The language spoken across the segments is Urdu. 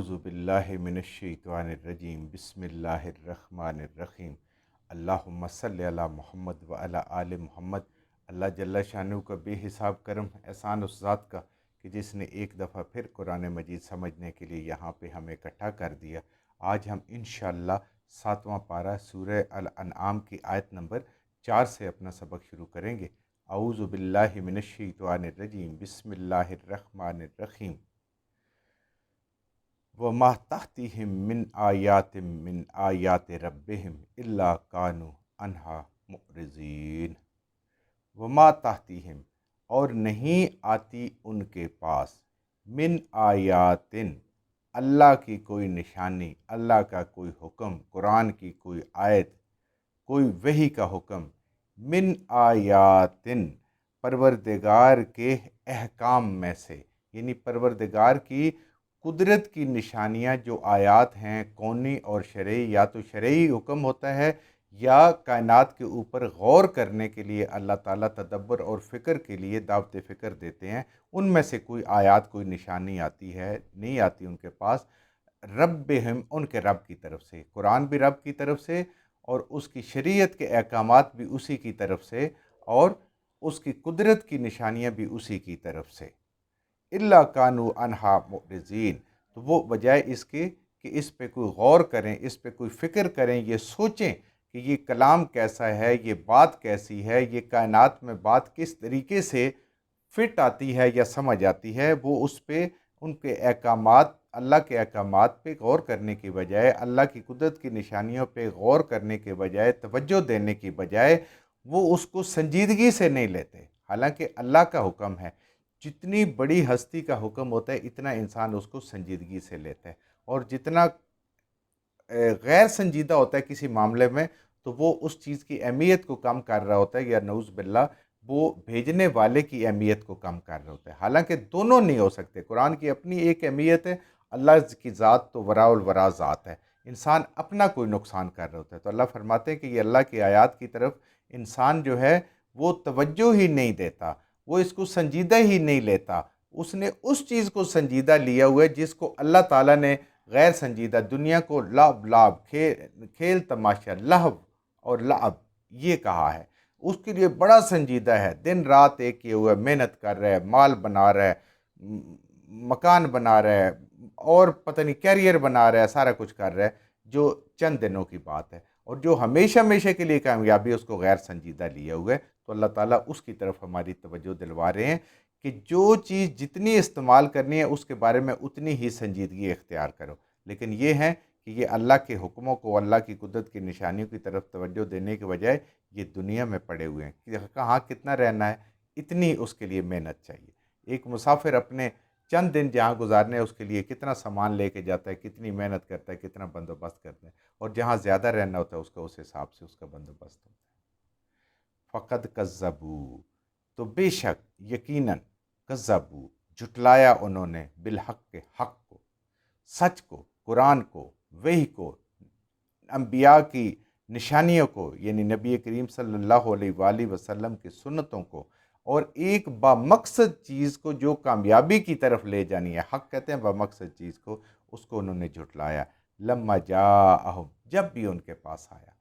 اعوذ باللہ من الشیطان الرجیم بسم اللہ الرحمن الرحیم اللہم صلی علی محمد وعلی آل محمد۔ اللہ جل شانہ کا بے حساب کرم احسان اس ذات کا کہ جس نے ایک دفعہ پھر قرآن مجید سمجھنے کے لیے یہاں پہ ہمیں اکٹھا کر دیا۔ آج ہم انشاءاللہ 7واں پارہ سورہ الانعام کی آیت نمبر 4 سے اپنا سبق شروع کریں گے۔ اعوذ باللہ من الشیطان الرجیم بسم اللہ الرحمن الرحیم وَمَا تَحْتِهِم مِّنْ آیَاتٍ مِّنْ آیَاتِ رَبِّهِمْ إِلَّا كَانُوا عَنْهَا مُعْرِضِينَ۔ وَمَا تَحْتِهِم، اور نہیں آتی ان کے پاس، من آیاتٍ، اللہ کی کوئی نشانی، اللہ کا کوئی حکم، قرآن کی کوئی آیت، کوئی وحی کا حکم، من آیاتٍ، پروردگار کے احکام میں سے، یعنی پروردگار کی قدرت کی نشانیاں جو آیات ہیں کونی اور شرعی، یا تو شرعی حکم ہوتا ہے یا کائنات کے اوپر غور کرنے کے لیے اللہ تعالیٰ تدبر اور فکر کے لیے دعوت فکر دیتے ہیں، ان میں سے کوئی آیات کوئی نشانی آتی ہے، نہیں آتی ان کے پاس، ربہم، ان کے رب کی طرف سے، قرآن بھی رب کی طرف سے اور اس کی شریعت کے احکامات بھی اسی کی طرف سے اور اس کی قدرت کی نشانیاں بھی اسی کی طرف سے۔ اللہ کانو انہا معرضین، تو وہ بجائے اس کے کہ اس پہ کوئی غور کریں، اس پہ کوئی فکر کریں، یہ سوچیں کہ یہ کلام کیسا ہے، یہ بات کیسی ہے، یہ کائنات میں بات کس طریقے سے فٹ آتی ہے یا سمجھ آتی ہے، وہ اس پہ ان کے احکامات، اللہ کے احکامات پہ غور کرنے کی بجائے، اللہ کی قدرت کی نشانیوں پہ غور کرنے کے بجائے، توجہ دینے کی بجائے وہ اس کو سنجیدگی سے نہیں لیتے، حالانکہ اللہ کا حکم ہے، جتنی بڑی ہستی کا حکم ہوتا ہے اتنا انسان اس کو سنجیدگی سے لیتا ہے، اور جتنا غیر سنجیدہ ہوتا ہے کسی معاملے میں تو وہ اس چیز کی اہمیت کو کم کر رہا ہوتا ہے، یا نعوذ باللہ وہ بھیجنے والے کی اہمیت کو کم کر رہا ہوتا ہے، حالانکہ دونوں نہیں ہو سکتے۔ قرآن کی اپنی ایک اہمیت ہے، اللہ کی ذات تو وراء الورا ذات ہے، انسان اپنا کوئی نقصان کر رہا ہوتا ہے، تو اللہ فرماتے ہیں کہ یہ اللہ کی آیات کی طرف انسان جو ہے وہ توجہ ہی نہیں دیتا، وہ اس کو سنجیدہ ہی نہیں لیتا، اس نے اس چیز کو سنجیدہ لیا ہوا ہے جس کو اللہ تعالیٰ نے غیر سنجیدہ، دنیا کو لعب کھیل تماشا، لہو اور لعب یہ کہا ہے، اس کے لیے بڑا سنجیدہ ہے، دن رات ایک کیے ہوئے محنت کر رہا ہے، مال بنا رہا ہے، مکان بنا رہا ہے، اور پتہ نہیں کیریئر بنا رہا ہے، سارا کچھ کر رہا ہے جو چند دنوں کی بات ہے، اور جو ہمیشہ ہمیشہ کے لیے کامیابی اس کو غیر سنجیدہ لیے ہوئے، تو اللہ تعالیٰ اس کی طرف ہماری توجہ دلوا رہے ہیں کہ جو چیز جتنی استعمال کرنی ہے اس کے بارے میں اتنی ہی سنجیدگی اختیار کرو، لیکن یہ ہے کہ یہ اللہ کے حکموں کو، اللہ کی قدرت کی نشانیوں کی طرف توجہ دینے کے بجائے یہ دنیا میں پڑے ہوئے ہیں کہ کہاں کتنا رہنا ہے، اتنی اس کے لیے محنت چاہیے۔ ایک مسافر اپنے چند دن جہاں گزارنے ہیں اس کے لیے کتنا سامان لے کے جاتا ہے، کتنی محنت کرتا ہے، کتنا بندوبست کرتا ہے، اور جہاں زیادہ رہنا ہوتا ہے اس کا اس حساب سے اس کا بندوبست ہوتا ہے۔ فقد کذبوا، تو بے شک یقیناً، کذبوا، جھٹلایا انہوں نے، بالحق کے حق کو، سچ کو، قرآن کو، وحی کو، انبیاء کی نشانیوں کو، یعنی نبی کریم صلی اللہ علیہ وآلہ وسلم کی سنتوں کو، اور ایک بامقصد چیز کو جو کامیابی کی طرف لے جانی ہے، حق کہتے ہیں بامقصد چیز کو، اس کو انہوں نے جھٹلایا، لما جاءہم، جب بھی ان کے پاس آیا۔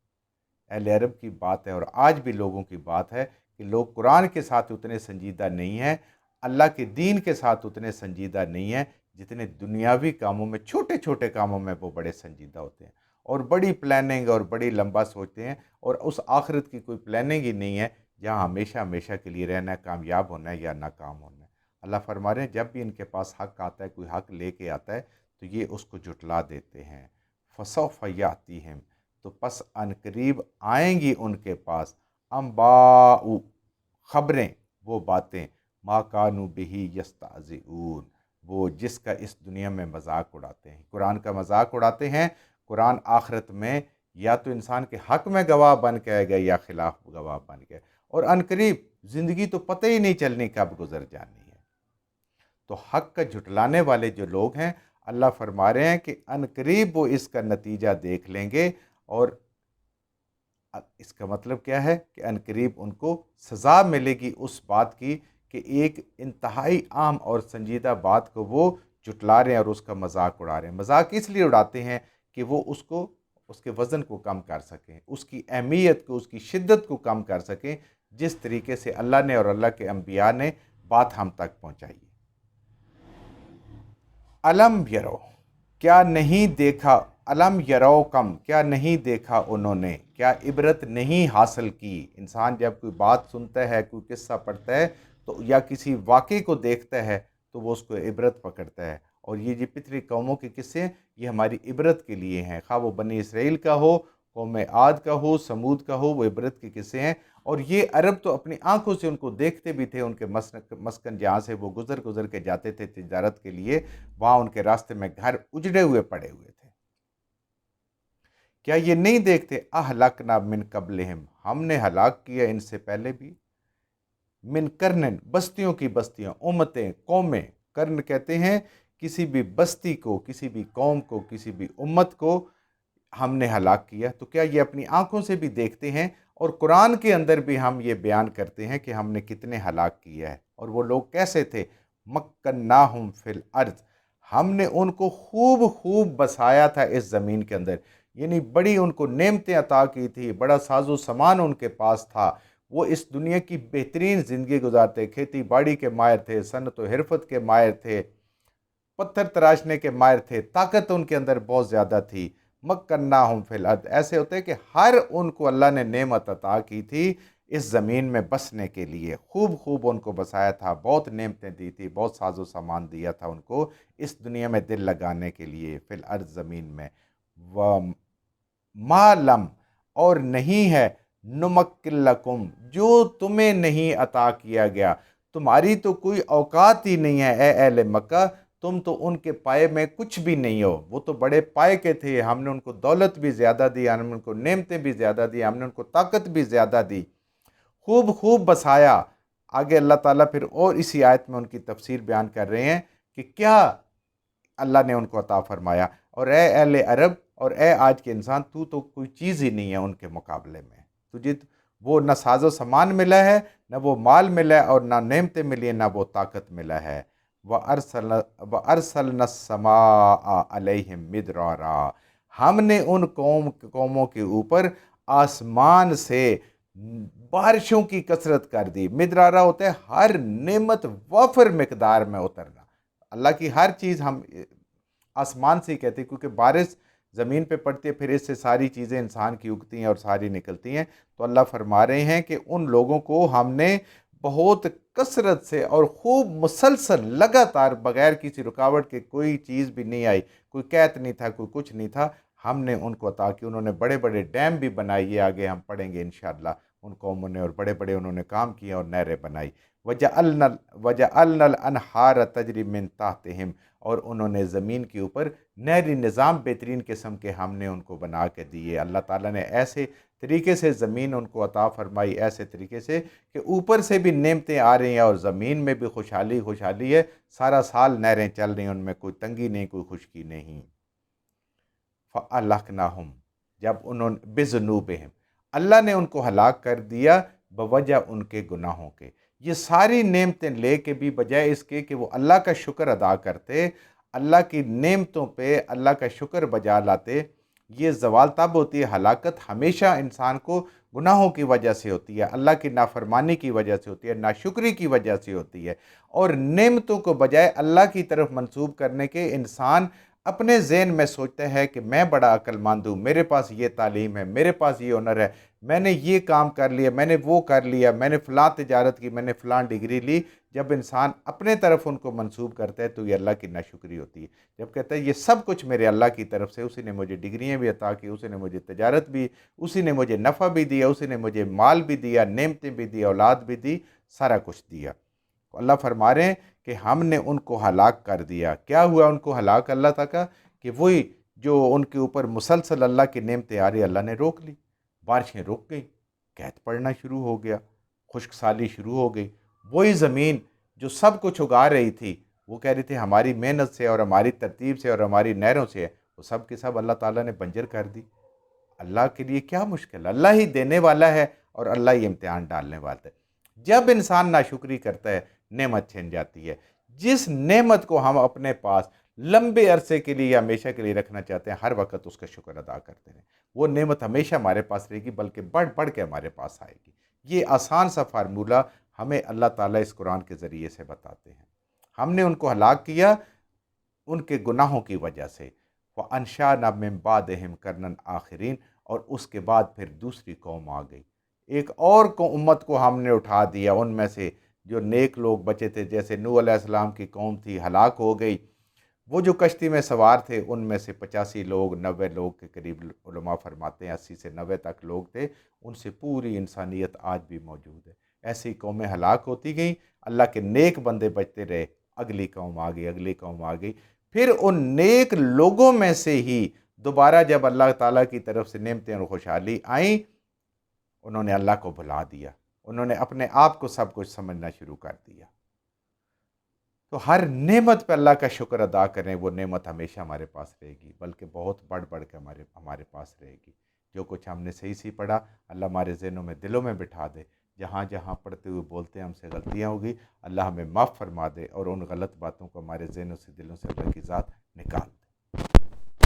اہل عرب کی بات ہے اور آج بھی لوگوں کی بات ہے کہ لوگ قرآن کے ساتھ اتنے سنجیدہ نہیں ہیں، اللہ کے دین کے ساتھ اتنے سنجیدہ نہیں ہیں جتنے دنیاوی کاموں میں، چھوٹے چھوٹے کاموں میں وہ بڑے سنجیدہ ہوتے ہیں، اور بڑی پلاننگ اور بڑی لمبا سوچتے ہیں، اور اس آخرت کی کوئی پلاننگ ہی نہیں ہے جہاں ہمیشہ ہمیشہ کے لیے رہنا ہے، کامیاب ہونا ہے یا ناکام ہونا ہے۔ اللہ فرما رہے ہیں جب بھی ان کے پاس حق آتا ہے، کوئی حق لے کے آتا ہے تو یہ اس کو جھٹلا دیتے ہیں۔ فسوف یاتیہم، تو پس ان قریب آئیں گی ان کے پاس، انباء، خبریں، وہ باتیں، ما کانوا بہ یستہزئون، وہ جس کا اس دنیا میں مذاق اڑاتے ہیں، قرآن کا مذاق اڑاتے ہیں۔ قرآن آخرت میں یا تو انسان کے حق میں گواہ بن کے آئے گا یا خلاف گواہ بن کے، اور ان قریب زندگی تو پتہ ہی نہیں چلنی کب گزر جانی ہے۔ تو حق کا جھٹلانے والے جو لوگ ہیں، اللہ فرما رہے ہیں کہ ان قریب وہ اس کا نتیجہ دیکھ لیں گے، اور اس کا مطلب کیا ہے کہ ان قریب ان کو سزا ملے گی اس بات کی کہ ایک انتہائی عام اور سنجیدہ بات کو وہ جٹلا رہے ہیں اور اس کا مذاق اڑا رہے ہیں۔ مذاق اس لیے اڑاتے ہیں کہ وہ اس کے وزن کو کم کر سکیں، اس کی اہمیت کو، اس کی شدت کو کم کر سکیں، جس طریقے سے اللہ نے اور اللہ کے انبیاء نے بات ہم تک پہنچائی۔ علم یرو، کیا نہیں دیکھا، علم یرو کم، کیا نہیں دیکھا انہوں نے، کیا عبرت نہیں حاصل کی۔ انسان جب کوئی بات سنتا ہے، کوئی قصہ پڑھتا ہے تو یا کسی واقعے کو دیکھتا ہے تو وہ اس کو عبرت پکڑتا ہے، اور یہ جو پچھلی قوموں کے قصے ہیں یہ ہماری عبرت کے لیے ہیں، خواہ وہ بنی اسرائیل کا ہو، قوم عاد کا ہو، سمود کا ہو، وہ عبرت کے قصے ہیں۔ اور یہ عرب تو اپنی آنکھوں سے ان کو دیکھتے بھی تھے، ان کے مسکن جہاں سے وہ گزر کے جاتے تھے تجارت کے لیے، وہاں ان کے راستے میں گھر اجڑے ہوئے پڑے ہوئے تھے۔ کیا یہ نہیں دیکھتے، اہلکنا من قبلہم، ہم نے ہلاک کیا ان سے پہلے بھی، من کرنن، بستیوں کی بستیاں، امتیں، قومیں۔ کرن کہتے ہیں کسی بھی بستی کو، کسی بھی قوم کو، کسی بھی امت کو ہم نے ہلاک کیا۔ تو کیا یہ اپنی آنکھوں سے بھی دیکھتے ہیں؟ اور قرآن کے اندر بھی ہم یہ بیان کرتے ہیں کہ ہم نے کتنے ہلاک کیا ہے، اور وہ لوگ کیسے تھے۔ مکناہم فی الارض، ہم نے ان کو خوب بسایا تھا اس زمین کے اندر، یعنی بڑی ان کو نعمتیں عطا کی تھی، بڑا ساز و سامان ان کے پاس تھا، وہ اس دنیا کی بہترین زندگی گزارتے، کھیتی باڑی کے ماہر تھے، صنعت و حرفت کے ماہر تھے، پتھر تراشنے کے ماہر تھے، طاقت ان کے اندر بہت زیادہ تھی۔ مکناہم فی الارض، ایسے ہوتے کہ ہر ان کو اللہ نے نعمت عطا کی تھی اس زمین میں بسنے کے لیے، خوب ان کو بسایا تھا، بہت نعمتیں دی تھی، بہت ساز و سامان دیا تھا ان کو اس دنیا میں دل لگانے کے لیے، فی الارض، زمین میں۔ وَمَا لَمْ، اور نہیں ہے، نُمَكِّن لَكُمْ، جو تمہیں نہیں عطا کیا گیا، تمہاری تو کوئی اوقات ہی نہیں ہے اے اہل مکہ، تم تو ان کے پائے میں کچھ بھی نہیں ہو۔ وہ تو بڑے پائے کے تھے، ہم نے ان کو دولت بھی زیادہ دی، ہم نے ان کو نعمتیں بھی زیادہ دی، ہم نے ان کو طاقت بھی زیادہ دی، خوب بسایا۔ آگے اللہ تعالیٰ پھر اور اسی آیت میں ان کی تفسیر بیان کر رہے ہیں کہ کیا اللہ نے ان کو عطا فرمایا، اور اے اہل عرب اور اے آج کے انسان، تو کوئی چیز ہی نہیں ہے ان کے مقابلے میں، تجھے وہ نہ ساز و سامان ملا ہے، نہ وہ مال ملا ہے، اور نہ نعمتیں ملی ہیں، نہ وہ طاقت ملا ہے۔ وَأَرْسَلْنَا السَّمَاءَ عَلَيْهِمْ مِدْرَارًا، ہم نے ان قوموں کے اوپر آسمان سے بارشوں کی کثرت کر دی۔ مدرارہ ہوتا ہے ہر نعمت وافر مقدار میں اترنا، اللہ کی ہر چیز ہم آسمان سے ہی کہتے ہیں، کیونکہ بارش زمین پہ پڑتی ہے، پھر اس سے ساری چیزیں انسان کی اگتی ہیں اور ساری نکلتی ہیں۔ تو اللہ فرما رہے ہیں کہ ان لوگوں کو ہم نے بہت کثرت سے اور خوب مسلسل لگاتار بغیر کسی رکاوٹ کے، کوئی چیز بھی نہیں آئی، کوئی قحط نہیں تھا، کوئی کچھ نہیں تھا، ہم نے ان کو عطا کی۔ انہوں نے بڑے ڈیم بھی بنائی، یہ آگے ہم پڑھیں گے انشاءاللہ، ان قوموں نے، اور بڑے انہوں نے کام کیے اور نہریں بنائی۔ وَجَعَلْنَا الْأَنْہَارَ تَجْرِی مِن تَحْتِہِمْ، اور انہوں نے زمین کے اوپر نہری نظام بہترین قسم کے ہم نے ان کو بنا کے دیے۔ اللہ تعالیٰ نے ایسے طریقے سے زمین ان کو عطا فرمائی، ایسے طریقے سے کہ اوپر سے بھی نعمتیں آ رہی ہیں اور زمین میں بھی خوشحالی ہے، سارا سال نہریں چل رہی ہیں، ان میں کوئی تنگی نہیں، کوئی خشکی نہیں۔ فَأَهْلَكْنَاهُمْ، جب انہوں نے بِذُنُوبِهِمْ، اللہ نے ان کو ہلاک کر دیا بوجہ ان کے گناہوں کے۔ یہ ساری نعمتیں لے کے بھی بجائے اس کے کہ وہ اللہ کا شکر ادا کرتے، اللہ کی نعمتوں پہ اللہ کا شکر بجا لاتے، یہ زوال تب ہوتی ہے، ہلاکت ہمیشہ انسان کو گناہوں کی وجہ سے ہوتی ہے، اللہ کی نافرمانی کی وجہ سے ہوتی ہے، ناشکری کی وجہ سے ہوتی ہے، اور نعمتوں کو بجائے اللہ کی طرف منسوب کرنے کے انسان اپنے ذہن میں سوچتا ہے کہ میں بڑا عقل مند ہوں، میرے پاس یہ تعلیم ہے، میرے پاس یہ ہنر ہے، میں نے یہ کام کر لیا، میں نے وہ کر لیا، میں نے فلاں تجارت کی، میں نے فلاں ڈگری لی۔ جب انسان اپنے طرف ان کو منسوب کرتا ہے تو یہ اللہ کی ناشکری ہوتی ہے۔ جب کہتا ہے یہ سب کچھ میرے اللہ کی طرف سے، اسی نے مجھے ڈگریاں بھی عطا کی، اسی نے مجھے تجارت بھی، اسی نے مجھے نفع بھی دیا، اسی نے مجھے مال بھی دیا، نعمتیں بھی دی، اولاد بھی دی، سارا کچھ دیا۔ اللہ فرما رہے ہیں کہ ہم نے ان کو ہلاک کر دیا۔ کیا ہوا ان کو ہلاک اللہ تعالیٰ کہ وہی جو ان کے اوپر مسلسل اللہ کی نعمتیں آ رہی، اللہ نے روک لی، بارشیں رک گئی، قحط پڑنا شروع ہو گیا، خشک سالی شروع ہو گئی۔ وہی زمین جو سب کچھ اگا رہی تھی، وہ کہہ رہی تھی ہماری محنت سے اور ہماری ترتیب سے اور ہماری نہروں سے ہے، وہ سب کے سب اللہ تعالیٰ نے بنجر کر دی۔ اللہ کے لیے کیا مشکل ہے، اللہ ہی دینے والا ہے اور اللہ ہی امتحان ڈالنے والا ہے۔ جب انسان ناشکری کرتا ہے، نعمت چھن جاتی ہے۔ جس نعمت کو ہم اپنے پاس لمبے عرصے کے لیے یا ہمیشہ کے لیے رکھنا چاہتے ہیں، ہر وقت اس کا شکر ادا کرتے رہیں، وہ نعمت ہمیشہ ہمارے پاس رہے گی، بلکہ بڑھ بڑھ کے ہمارے پاس آئے گی۔ یہ آسان سا فارمولہ ہمیں اللہ تعالیٰ اس قرآن کے ذریعے سے بتاتے ہیں۔ ہم نے ان کو ہلاک کیا ان کے گناہوں کی وجہ سے، وَأَنشَأْنَا مِن بَعْدِهِمْ قَرْنًا آخِرِينَ، اور اس کے بعد پھر دوسری قوم آ گئی، ایک اور امت کو ہم نے اٹھا دیا، ان میں سے جو نیک لوگ بچے تھے، جیسے نوح علیہ السلام کی قوم تھی، ہلاک ہو گئی۔ وہ جو کشتی میں سوار تھے ان میں سے 85 لوگ، 90 لوگ کے قریب علماء فرماتے ہیں، 80 سے 90 تک لوگ تھے، ان سے پوری انسانیت آج بھی موجود ہے۔ ایسی قومیں ہلاک ہوتی گئیں، اللہ کے نیک بندے بچتے رہے، اگلی قوم آ گئی، اگلی قوم آ گئی، پھر ان نیک لوگوں میں سے ہی دوبارہ جب اللہ تعالیٰ کی طرف سے نعمتیں اور خوشحالی آئیں، انہوں نے اللہ کو بھلا دیا، انہوں نے اپنے آپ کو سب کچھ سمجھنا شروع کر دیا۔ تو ہر نعمت پہ اللہ کا شکر ادا کریں، وہ نعمت ہمیشہ ہمارے پاس رہے گی، بلکہ بہت بڑھ بڑھ کے ہمارے پاس رہے گی۔ جو کچھ ہم نے صحیح پڑھا، اللہ ہمارے ذہنوں میں، دلوں میں بٹھا دے۔ جہاں جہاں پڑھتے ہوئے بولتے ہیں ہم سے غلطیاں ہوگی، اللہ ہمیں معاف فرما دے، اور ان غلط باتوں کو ہمارے ذہنوں سے، دلوں سے اللہ کی ذات نکال دے۔